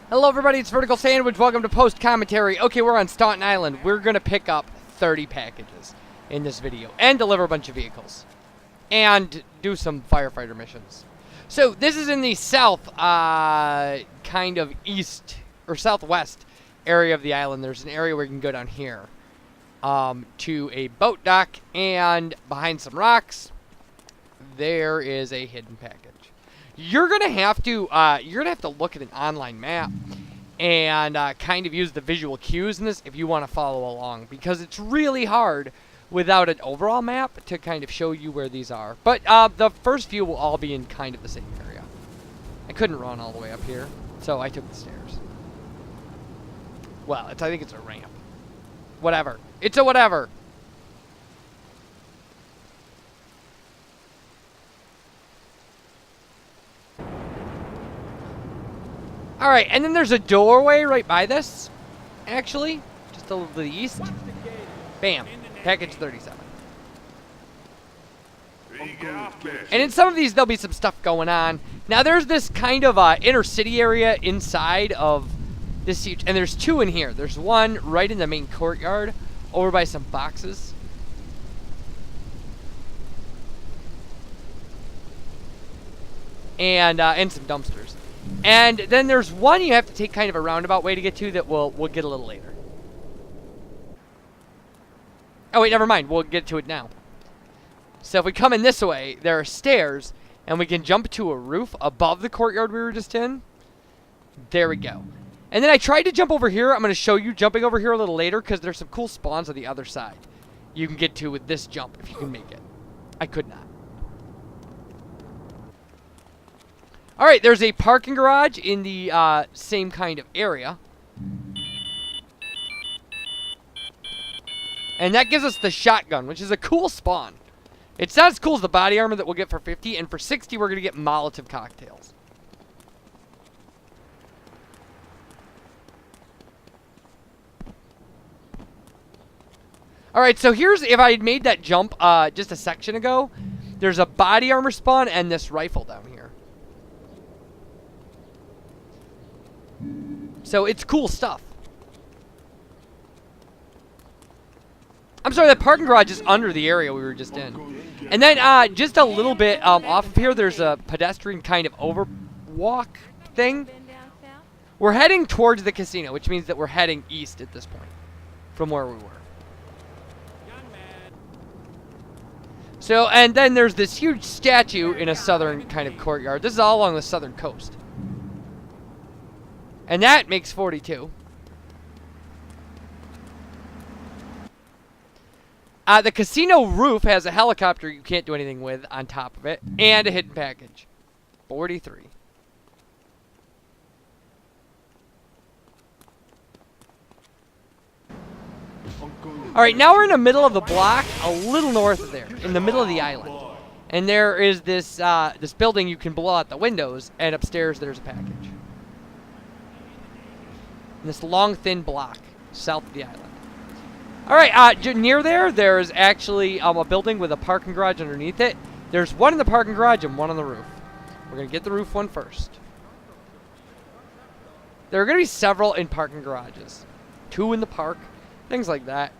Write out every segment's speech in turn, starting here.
Hello everybody, it's Vertical Sandwich. Welcome to Post Commentary. Okay, we're on Staunton Island. We're going to pick up 30 packages in this video and deliver a bunch of vehicles. And do some firefighter missions. So, this is in the south, kind of east, or southwest area of the island. There's an area where you can go down here to a boat dock, and behind some rocks, there is a hidden package. You're gonna have to look at an online map and kind of use the visual cues in this if you want to follow along, because it's really hard without an overall map to kind of show you where these are. But the first few will all be in kind of the same area. I couldn't run all the way up here, so I took the stairs. Well, I think it's a ramp. Whatever. It's a whatever. Alright, and then there's a doorway right by this, actually, just a little to the east. Bam, package 37. And in some of these, there'll be some stuff going on. Now, there's this kind of inner city area inside of this huge, and there's two in here. There's one right in the main courtyard, over by some boxes. And some dumpsters. And then there's one you have to take kind of a roundabout way to get to that we'll get a little later. Oh wait, never mind. We'll get to it now. So if we come in this way, there are stairs, and we can jump to a roof above the courtyard we were just in. There we go. And then I tried to jump over here. I'm going to show you jumping over here a little later, because there's some cool spawns on the other side you can get to with this jump if you can make it. I could not. Alright, there's a parking garage in the same kind of area. And that gives us the shotgun, which is a cool spawn. It's not as cool as the body armor that we'll get for 50, and for 60 we're going to get Molotov cocktails. Alright, so here's, if I had made that jump just a section ago, there's a body armor spawn and this rifle down here. So it's cool stuff. I'm sorry, that parking garage is under the area we were just in. And then just a little bit off of here, there's a pedestrian kind of overwalk thing. We're heading towards the casino, which means that we're heading east at this point from where we were. So, and then there's this huge statue in a southern kind of courtyard. This is all along the southern coast. And that makes 42. The casino roof has a helicopter you can't do anything with on top of it, and a hidden package. 43. Alright, now we're in the middle of the block, a little north of there, in the middle of the island. And there is this, this building you can blow out the windows, and upstairs there's a package. This long, thin block south of the island. Alright, near there is actually a building with a parking garage underneath it. There's one in the parking garage and one on the roof. We're going to get the roof one first. There are going to be several in parking garages. 2 in the park, things like that.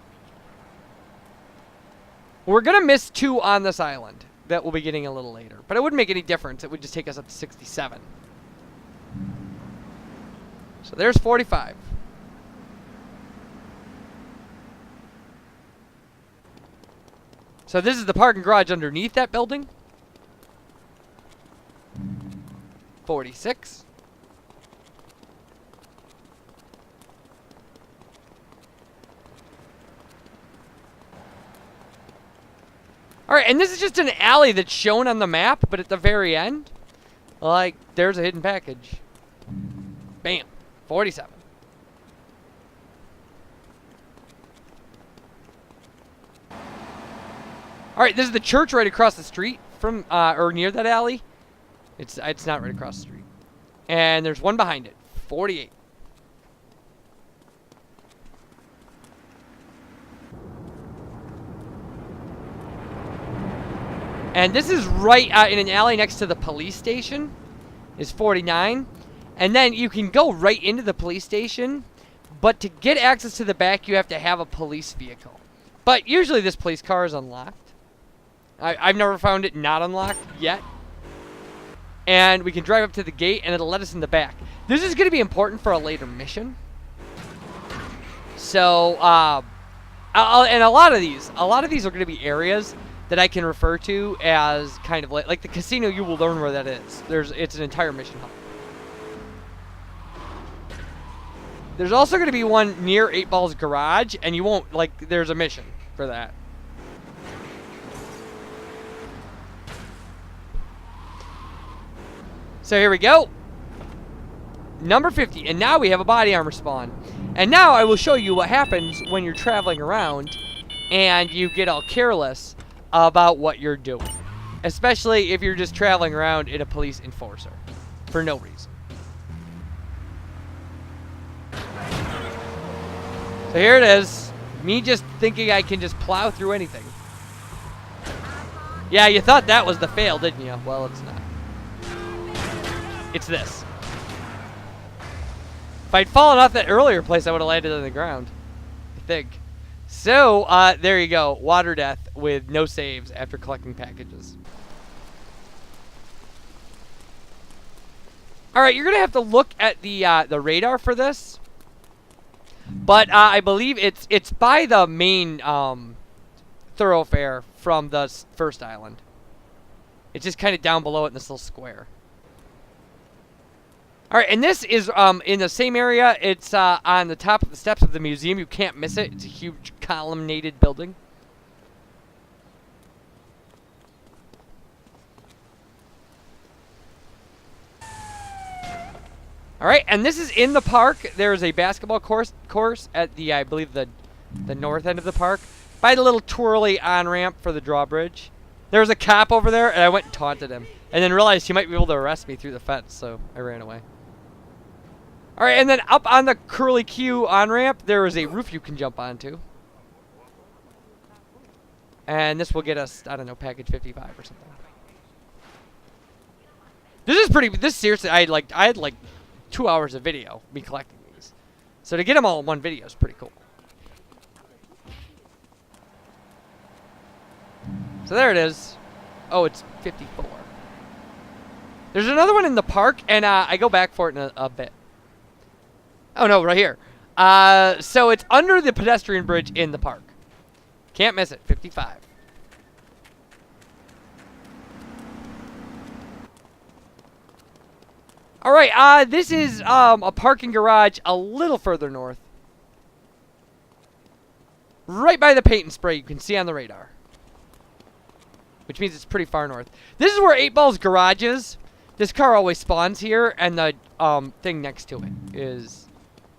We're going to miss 2 on this island that we'll be getting a little later. But it wouldn't make any difference. It would just take us up to 67. So there's 45. So this is the parking garage underneath that building. 46. Alright, and this is just an alley that's shown on the map, but at the very end, like, there's a hidden package. Bam. 47. Alright, this is the church right across the street from, or near that alley. It's not right across the street. And there's one behind it. 48. And this is right in an alley next to the police station. Is 49. And then you can go right into the police station, but to get access to the back, you have to have a police vehicle. But usually this police car is unlocked. I've never found it not unlocked yet. And we can drive up to the gate, and it'll let us in the back. This is going to be important for a later mission. So, and a lot of these are going to be areas that I can refer to as kind of like the casino. You will learn where that is. It's an entire mission hub. There's also going to be one near 8 Ball's garage, and you won't, like, there's a mission for that. So here we go. Number 50, and now we have a body armor spawn. And now I will show you what happens when you're traveling around and you get all careless about what you're doing. Especially if you're just traveling around in a police enforcer for no reason. So here it is. Me just thinking I can just plow through anything. Yeah, you thought that was the fail, didn't you? Well, it's not. It's this. If I'd fallen off that earlier place, I would have landed on the ground. I think. So, there you go. Water death with no saves after collecting packages. Alright, you're going to have to look at the radar for this. But I believe it's by the main thoroughfare from the first island. It's just kind of down below it in this little square. Alright, and this is in the same area. It's on the top of the steps of the museum. You can't miss it. It's a huge columnated building. Alright, and this is in the park. There is a basketball course at the, I believe, the north end of the park. By the little twirly on-ramp for the drawbridge. There was a cop over there, and I went and taunted him. And then realized he might be able to arrest me through the fence, so I ran away. Alright, and then up on the Curly Q on-ramp, there is a roof you can jump onto. And this will get us, I don't know, package 55 or something. This seriously, I had like 2 hours of video, me collecting these. So to get them all in one video is pretty cool. So there it is. Oh, it's 54. There's another one in the park, and I go back for it in a bit. Oh, no, right here. So it's under the pedestrian bridge in the park. Can't miss it. 55. All right, this is a parking garage a little further north. Right by the paint and spray you can see on the radar. Which means it's pretty far north. This is where 8 Ball's garage is. This car always spawns here, and the thing next to it is...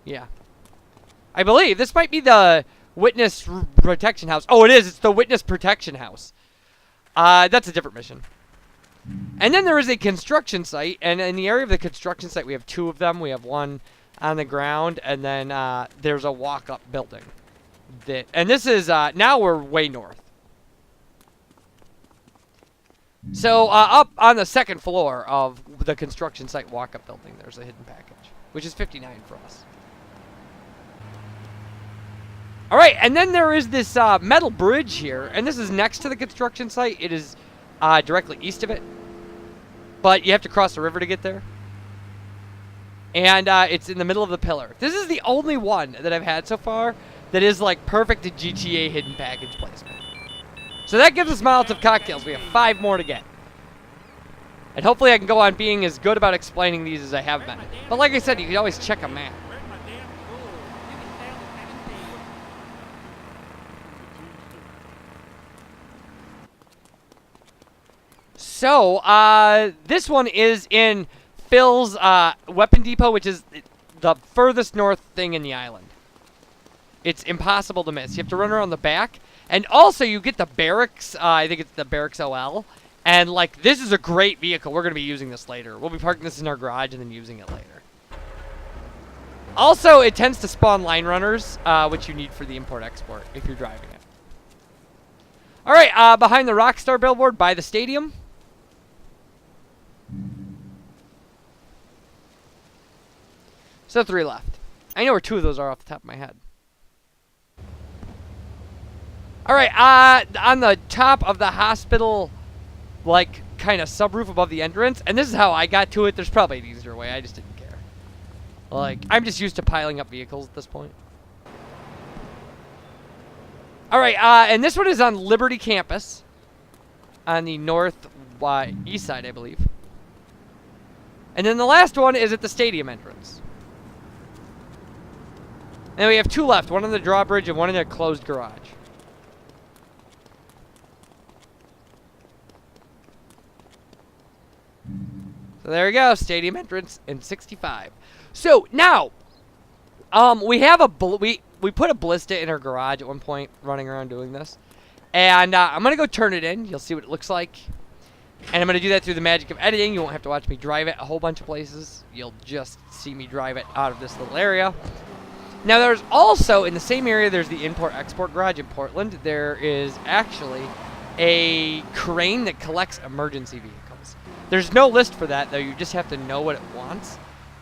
Yeah. I believe this might be the Witness Protection House. Oh, it is. It's the Witness Protection House. That's a different mission. And then there is a construction site, and in the area of the construction site, we have 2 of them. We have one on the ground, and then there's a walk-up building. And this is, now we're way north. So, up on the second floor of the construction site walk-up building, there's a hidden package, which is 59 for us. Alright, and then there is this metal bridge here, and this is next to the construction site. It is directly east of it, but you have to cross the river to get there. And it's in the middle of the pillar. This is the only one that I've had so far that is like perfect to GTA hidden package placement. So that gives us Molotov cocktails. We have 5 more to get. And hopefully I can go on being as good about explaining these as I have been. But like I said, you can always check a map. So, this one is in Phil's weapon depot, which is the furthest north thing in the island. It's impossible to miss. You have to run around the back. And also, you get the barracks. I think it's the barracks OL. And, like, this is a great vehicle. We're going to be using this later. We'll be parking this in our garage and then using it later. Also, it tends to spawn line runners, which you need for the import-export if you're driving it. All right, behind the Rockstar billboard by the stadium. So 3 left. I know where 2 of those are off the top of my head. All right, on the top of the hospital, like, kind of subroof above the entrance, and this is how I got to it. There's probably an easier way. I just didn't care. Like, I'm just used to piling up vehicles at this point. All right, and this one is on Liberty Campus on the north east side, I believe. And then the last one is at the stadium entrance. And we have 2 left, one on the drawbridge and one in a closed garage. So there we go, stadium entrance in 65. So now, we have we put a ballista in our garage at one point, running around doing this, and I'm gonna go turn it in. You'll see what it looks like, and I'm gonna do that through the magic of editing. You won't have to watch me drive it a whole bunch of places. You'll just see me drive it out of this little area. Now, there's also in the same area. There's the import-export garage in Portland. There is actually a crane that collects emergency vehicles. There's no list for that, though. You just have to know what it wants.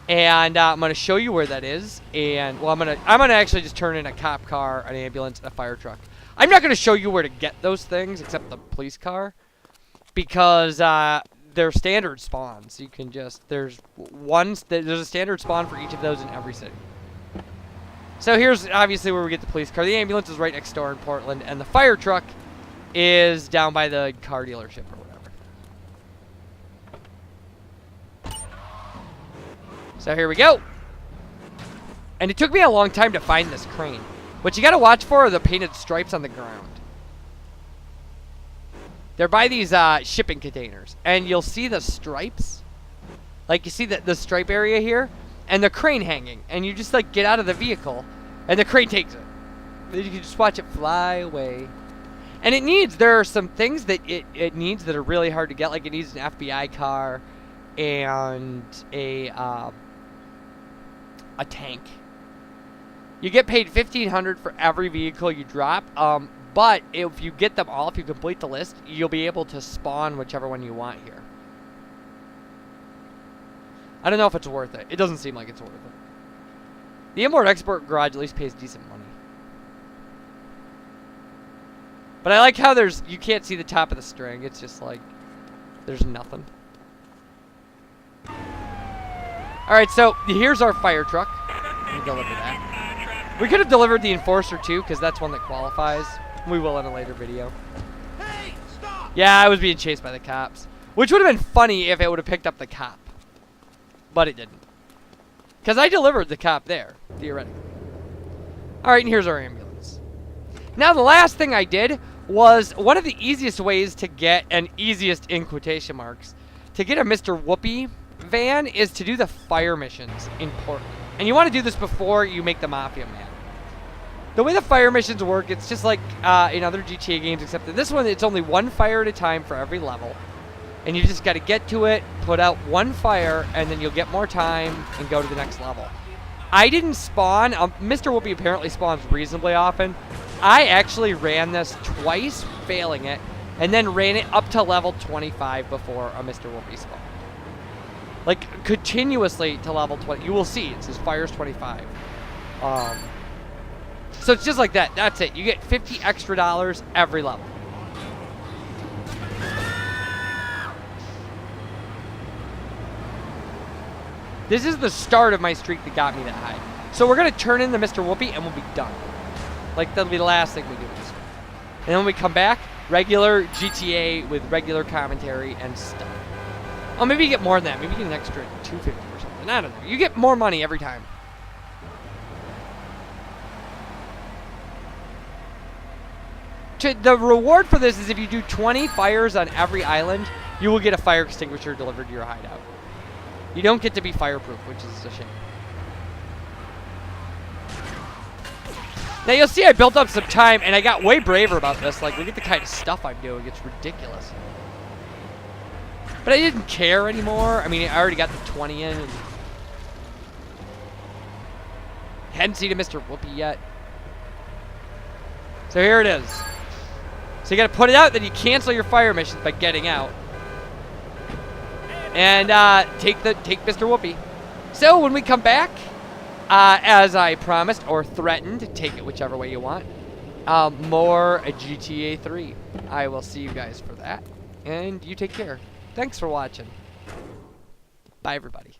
And I'm going to show you where that is. And, well, I'm gonna actually just turn in a cop car, an ambulance, and a fire truck. I'm not going to show you where to get those things, except the police car, because they're standard spawns. You can just, there's a standard spawn for each of those in every city. So here's obviously where we get the police car. The ambulance is right next door in Portland, and the fire truck is down by the car dealership or whatever. So here we go. And it took me a long time to find this crane. What you gotta watch for are the painted stripes on the ground. They're by these shipping containers. And you'll see the stripes. Like you see the stripe area here. And the crane hanging. And you just like get out of the vehicle. And the crane takes it. Then you can just watch it fly away. And there are some things that it needs that are really hard to get. Like it needs an FBI car. And a tank. You get paid $1,500 for every vehicle you drop. But if you get them all, if you complete the list, you'll be able to spawn whichever one you want here. I don't know if it's worth it. It doesn't seem like it's worth it. The import-export garage at least pays decent money. But I like how you can't see the top of the string. It's just like, there's nothing. Alright, so here's our fire truck. We deliver that. We could have delivered the Enforcer too, because that's one that qualifies. We will in a later video. Hey, stop! Yeah, I was being chased by the cops. Which would have been funny if it would have picked up the cop. But it didn't. Because I delivered the cop there, theoretically. Alright, and here's our ambulance. Now, the last thing I did was one of the easiest ways to get, and easiest in quotation marks, to get a Mr. Whoopi van is to do the fire missions in Portland. And you want to do this before you make the Mafia Man. The way the fire missions work, it's just like in other GTA games, except that this one, it's only one fire at a time for every level. And you just got to get to it, put out one fire, and then you'll get more time and go to the next level. I didn't spawn. Mr. Whoopi apparently spawns reasonably often. I actually ran this twice, failing it, and then ran it up to level 25 before a Mr. Whoopi spawned. Like, continuously to level 20. You will see, it says fires 25. So it's just like that. That's it. You get $50 extra every level. This is the start of my streak that got me that high. So we're going to turn in the Mr. Whoopi and we'll be done. Like, that'll be the last thing we do. And then when we come back, regular GTA with regular commentary and stuff. Oh, maybe you get more than that. Maybe you get an extra $250 or something. I don't know. You get more money every time. The reward for this is if you do 20 fires on every island, you will get a fire extinguisher delivered to your hideout. You don't get to be fireproof, which is a shame. Now you'll see I built up some time and I got way braver about this. Like, look at the kind of stuff I'm doing. It's ridiculous. But I didn't care anymore. I mean, I already got the 20 in. And hadn't seen a Mr. Whoopi yet. So here it is. So you got to put it out, then you cancel your fire missions by getting out. And take Mr. Whoopi. So when we come back, As I promised or threatened, take it whichever way you want. More GTA 3. I will see you guys for that. And you take care. Thanks for watching. Bye, everybody.